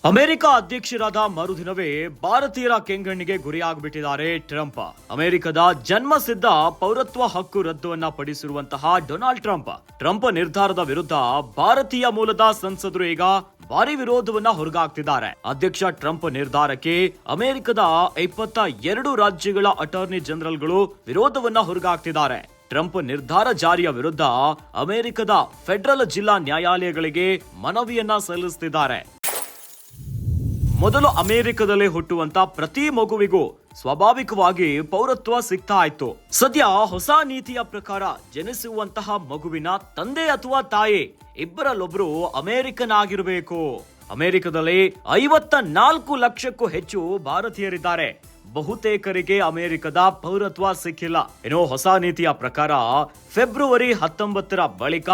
America ಅಧ್ಯಕ್ಷರಾದ ಮರುದಿನವೇ ಭಾರತೀಯರ ಕೆಂಗಣ್ಣಿಗೆ ಗುರಿಯಾಗ್ಬಿಟ್ಟಿದ್ದಾರೆ ಟ್ರಂಪ್. ಅಮೆರಿಕದ ಜನ್ಮಸಿದ್ಧ ಪೌರತ್ವ ಹಕ್ಕು ರದ್ದುವನ್ನ ಪಡಿಸಿರುವಂತಹ ಡೊನಾಲ್ಡ್ ಟ್ರಂಪ್ ನಿರ್ಧಾರದ ವಿರುದ್ಧ ಭಾರತೀಯ ಮೂಲದ ಸಂಸದರು ಈಗ ಭಾರಿ ವಿರೋಧವನ್ನ ಹೊರಗಾಗ್ತಿದ್ದಾರೆ. ಅಧ್ಯಕ್ಷ ಟ್ರಂಪ್ ನಿರ್ಧಾರಕ್ಕೆ ಅಮೆರಿಕದ 22 ರಾಜ್ಯಗಳ ಅಟಾರ್ನಿ ಜನರಲ್ಗಳು ವಿರೋಧವನ್ನ ಹೊರಗಾಗ್ತಿದ್ದಾರೆ. ಟ್ರಂಪ್ ನಿರ್ಧಾರ ಜಾರಿಯ ವಿರುದ್ಧ ಅಮೆರಿಕದ ಫೆಡರಲ್ ಜಿಲ್ಲಾ ನ್ಯಾಯಾಲಯಗಳಿಗೆ ಮನವಿಯನ್ನ ಸಲ್ಲಿಸುತ್ತಿದ್ದಾರೆ. ಮೊದಲು ಅಮೆರಿಕದಲ್ಲೇ ಹುಟ್ಟುವಂತ ಪ್ರತಿ ಮಗುವಿಗೂ ಸ್ವಾಭಾವಿಕವಾಗಿ ಪೌರತ್ವ ಸಿಗ್ತಾ ಇತ್ತು. ಸದ್ಯ ಹೊಸ ನೀತಿಯ ಪ್ರಕಾರ ಜನಿಸುವಂತಹ ಮಗುವಿನ ತಂದೆ ಅಥವಾ ತಾಯಿ ಇಬ್ಬರಲ್ಲೊಬ್ರು ಅಮೆರಿಕನ್ ಆಗಿರಬೇಕು. ಅಮೆರಿಕದಲ್ಲಿ 54 ಲಕ್ಷಕ್ಕೂ ಹೆಚ್ಚು ಭಾರತೀಯರಿದ್ದಾರೆ. ಬಹುತೇಕರಿಗೆ ಅಮೆರಿಕದ ಪೌರತ್ವ ಸಿಕ್ಕಿಲ್ಲ. ಏನೋ ಹೊಸ ನೀತಿಯ ಪ್ರಕಾರ ಫೆಬ್ರವರಿ 19 ಬಳಿಕ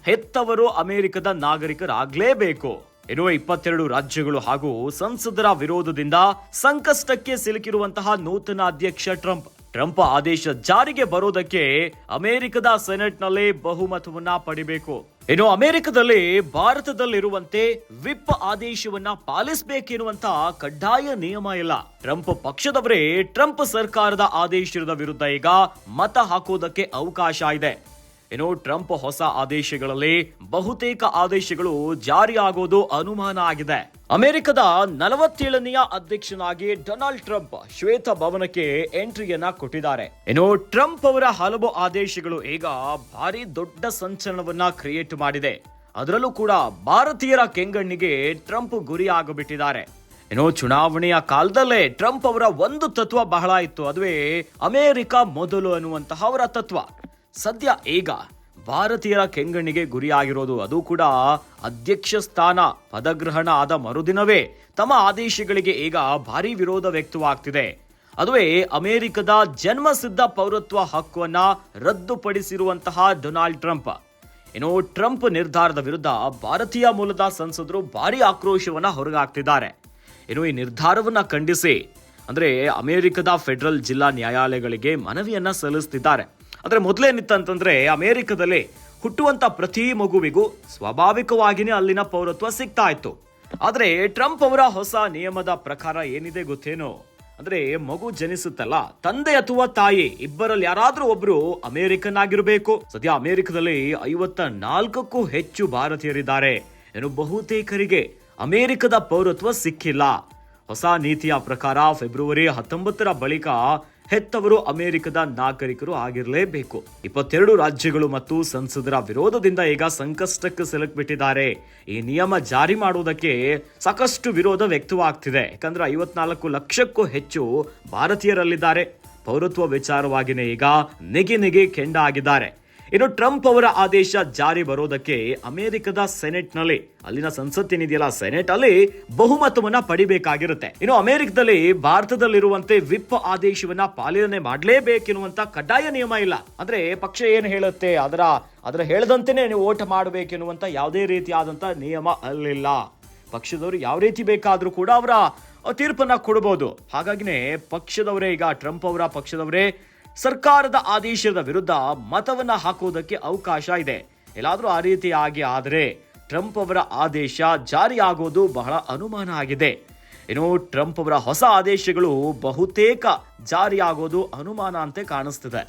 ಹೆತ್ತವರು ಅಮೆರಿಕದ ನಾಗರಿಕರಾಗಲೇಬೇಕು. ಇನ್ನು 22 ರಾಜ್ಯಗಳು ಹಾಗೂ ಸಂಸದರ ವಿರೋಧದಿಂದ ಸಂಕಷ್ಟಕ್ಕೆ ಸಿಲುಕಿರುವಂತಹ ನೂತನ ಅಧ್ಯಕ್ಷ ಟ್ರಂಪ್ ಆದೇಶ ಜಾರಿಗೆ ಬರೋದಕ್ಕೆ ಅಮೆರಿಕದ ಸೆನೆಟ್ನಲ್ಲಿ ಬಹುಮತವನ್ನ ಪಡಿಬೇಕು. ಇನ್ನು ಅಮೆರಿಕದಲ್ಲಿ ಭಾರತದಲ್ಲಿರುವಂತೆ ವಿಪ್ ಆದೇಶವನ್ನ ಪಾಲಿಸಬೇಕೆನ್ನುವಂತ ಕಡ್ಡಾಯ ನಿಯಮ ಇಲ್ಲ. ಟ್ರಂಪ್ ಪಕ್ಷದವರೇ ಟ್ರಂಪ್ ಸರ್ಕಾರದ ಆದೇಶದ ವಿರುದ್ಧ ಈಗ ಮತ ಹಾಕೋದಕ್ಕೆ ಅವಕಾಶ ಇದೆ. ಇನ್ನು ಟ್ರಂಪ್ ಹೊಸ ಆದೇಶಗಳಲ್ಲಿ ಬಹುತೇಕ ಆದೇಶಗಳು ಜಾರಿಯಾಗೋದು ಅನುಮಾನ ಆಗಿದೆ. ಅಮೆರಿಕದ 47ನೆಯ ಅಧ್ಯಕ್ಷನಾಗಿ ಡೊನಾಲ್ಡ್ ಟ್ರಂಪ್ ಶ್ವೇತ ಭವನಕ್ಕೆ ಎಂಟ್ರಿಯನ್ನ ಕೊಟ್ಟಿದ್ದಾರೆ. ಇನ್ನು ಟ್ರಂಪ್ ಅವರ ಹಲವು ಆದೇಶಗಳು ಈಗ ಭಾರಿ ದೊಡ್ಡ ಸಂಚಲನವನ್ನ ಕ್ರಿಯೇಟ್ ಮಾಡಿದೆ. ಅದರಲ್ಲೂ ಕೂಡ ಭಾರತೀಯರ ಕೆಂಗಣ್ಣಿಗೆ ಟ್ರಂಪ್ ಗುರಿ ಆಗಿಬಿಟ್ಟಿದ್ದಾರೆ. ಇನ್ನು ಚುನಾವಣೆಯ ಕಾಲದಲ್ಲೇ ಟ್ರಂಪ್ ಅವರ ಒಂದು ತತ್ವ ಬಹಳ ಇತ್ತು, ಅದುವೇ ಅಮೆರಿಕ ಮೊದಲು ಅನ್ನುವಂತಹ ಅವರ ತತ್ವ. ಸದ್ಯ ಈಗ ಭಾರತೀಯರ ಕೆಂಗಣ್ಣಿಗೆ ಗುರಿಯಾಗಿರೋದು, ಅದು ಕೂಡ ಅಧ್ಯಕ್ಷ ಸ್ಥಾನ ಪದಗ್ರಹಣ ಆದ ಮರುದಿನವೇ ತಮ್ಮ ಆದೇಶಗಳಿಗೆ ಈಗ ಭಾರಿ ವಿರೋಧ ವ್ಯಕ್ತವಾಗ್ತಿದೆ. ಅದುವೇ ಅಮೆರಿಕದ ಜನ್ಮಸಿದ್ಧ ಪೌರತ್ವ ಹಕ್ಕನ್ನ ರದ್ದುಪಡಿಸಿರುವಂತಹ ಡೊನಾಲ್ಡ್ ಟ್ರಂಪ್. ಇನ್ನು ಟ್ರಂಪ್ ನಿರ್ಧಾರದ ವಿರುದ್ಧ ಭಾರತೀಯ ಮೂಲದ ಸಂಸದರು ಭಾರಿ ಆಕ್ರೋಶವನ್ನ ಹೊರಗಾಗ್ತಿದ್ದಾರೆ. ಇನ್ನು ಈ ನಿರ್ಧಾರವನ್ನ ಖಂಡಿಸಿ ಅಮೆರಿಕದ ಫೆಡರಲ್ ಜಿಲ್ಲಾ ನ್ಯಾಯಾಲಯಗಳಿಗೆ ಮನವಿಯನ್ನ ಸಲ್ಲಿಸುತ್ತಿದ್ದಾರೆ. ಅಂದ್ರೆ ಮೊದಲೇನಿತ್ತಂತಂದ್ರೆ ಅಮೆರಿಕದಲ್ಲಿ ಹುಟ್ಟುವಂತ ಪ್ರತಿ ಮಗುವಿಗೂ ಸ್ವಾಭಾವಿಕವಾಗಿಯೇ ಅಲ್ಲಿನ ಪೌರತ್ವ ಸಿಗ್ತಾ ಇತ್ತು. ಆದ್ರೆ ಟ್ರಂಪ್ ಅವರ ಹೊಸ ನಿಯಮದ ಪ್ರಕಾರ ಏನಿದೆ ಗೊತ್ತೇನೋ, ಮಗು ಜನಿಸುತ್ತಲ್ಲ, ತಂದೆ ಅಥವಾ ತಾಯಿ ಇಬ್ಬರಲ್ಲಿ ಯಾರಾದ್ರೂ ಒಬ್ರು ಅಮೆರಿಕನ್ ಆಗಿರಬೇಕು. ಸದ್ಯ ಅಮೆರಿಕದಲ್ಲಿ 54ಕ್ಕೂ ಹೆಚ್ಚು ಭಾರತೀಯರಿದ್ದಾರೆ. ಇನ್ನು ಬಹುತೇಕರಿಗೆ ಅಮೆರಿಕದ ಪೌರತ್ವ ಸಿಕ್ಕಿಲ್ಲ. ಹೊಸ ನೀತಿಯ ಪ್ರಕಾರ ಫೆಬ್ರವರಿ 19 ಬಳಿಕ ಹೆತ್ತವರು ಅಮೆರಿಕದ ನಾಗರಿಕರು ಆಗಿರಲೇಬೇಕು. 22 ರಾಜ್ಯಗಳು ಮತ್ತು ಸಂಸದರ ವಿರೋಧದಿಂದ ಈಗ ಸಂಕಷ್ಟಕ್ಕೆ ಸಿಲುಕಿಬಿಟ್ಟಿದ್ದಾರೆ. ಈ ನಿಯಮ ಜಾರಿ ಮಾಡುವುದಕ್ಕೆ ಸಾಕಷ್ಟು ವಿರೋಧ ವ್ಯಕ್ತವಾಗ್ತಿದೆ. ಯಾಕಂದ್ರೆ 54 ಲಕ್ಷಕ್ಕೂ ಹೆಚ್ಚು ಭಾರತೀಯರಲ್ಲಿದ್ದಾರೆ. ಪೌರತ್ವ ವಿಚಾರವಾಗಿನೇ ಈಗ ನೆಗೆ ಕೆಂಡ ಆಗಿದ್ದಾರೆ. ಇನ್ನು ಟ್ರಂಪ್ ಅವರ ಆದೇಶ ಜಾರಿ ಬರೋದಕ್ಕೆ ಅಮೆರಿಕದ ಸೆನೆಟ್ನಲ್ಲಿ, ಅಲ್ಲಿನ ಸಂಸತ್ತೇನಿದೆಯಲ್ಲ ಸೆನೆಟ್ ಅಲ್ಲಿ ಬಹುಮತವನ್ನ ಪಡಿಬೇಕಾಗಿರುತ್ತೆ. ಇನ್ನು ಅಮೆರಿಕದಲ್ಲಿ ಭಾರತದಲ್ಲಿರುವಂತೆ ವಿಪ್ ಆದೇಶವನ್ನ ಪಾಲನೆ ಮಾಡಲೇಬೇಕೆನ್ನುವಂತ ಕಡ್ಡಾಯ ನಿಯಮ ಇಲ್ಲ. ಪಕ್ಷ ಏನ್ ಹೇಳುತ್ತೆ ಅದರ ಹೇಳದಂತೆನೇ ನೀವು ವೋಟ್ ಮಾಡಬೇಕೆನ್ನುವಂತ ಯಾವುದೇ ರೀತಿಯಾದಂತ ನಿಯಮ ಅಲ್ಲಿಲ್ಲ. ಪಕ್ಷದವರು ಯಾವ ರೀತಿ ಬೇಕಾದ್ರೂ ಕೂಡ ಅವರ ತೀರ್ಪನ್ನ ಕೊಡಬಹುದು. ಹಾಗಾಗಿನೇ ಪಕ್ಷದವರೇ ಈಗ ಟ್ರಂಪ್ ಅವರ ಪಕ್ಷದವರೇ ಸರ್ಕಾರದ ಆದೇಶದ ವಿರುದ್ಧ ಮತವನ್ನ ಹಾಕೋದಕ್ಕೆ ಅವಕಾಶ ಇದೆ. ಎಲ್ಲಾದ್ರೂ ಆ ರೀತಿಯಾಗಿ ಆದರೆ ಟ್ರಂಪ್ ಅವರ ಆದೇಶ ಜಾರಿಯಾಗೋದು ಬಹಳ ಅನುಮಾನ ಆಗಿದೆ. ಇನ್ನು ಟ್ರಂಪ್ ಅವರ ಹೊಸ ಆದೇಶಗಳು ಬಹುತೇಕ ಜಾರಿಯಾಗೋದು ಅನುಮಾನ ಅಂತ ಕಾಣಿಸ್ತಿದೆ.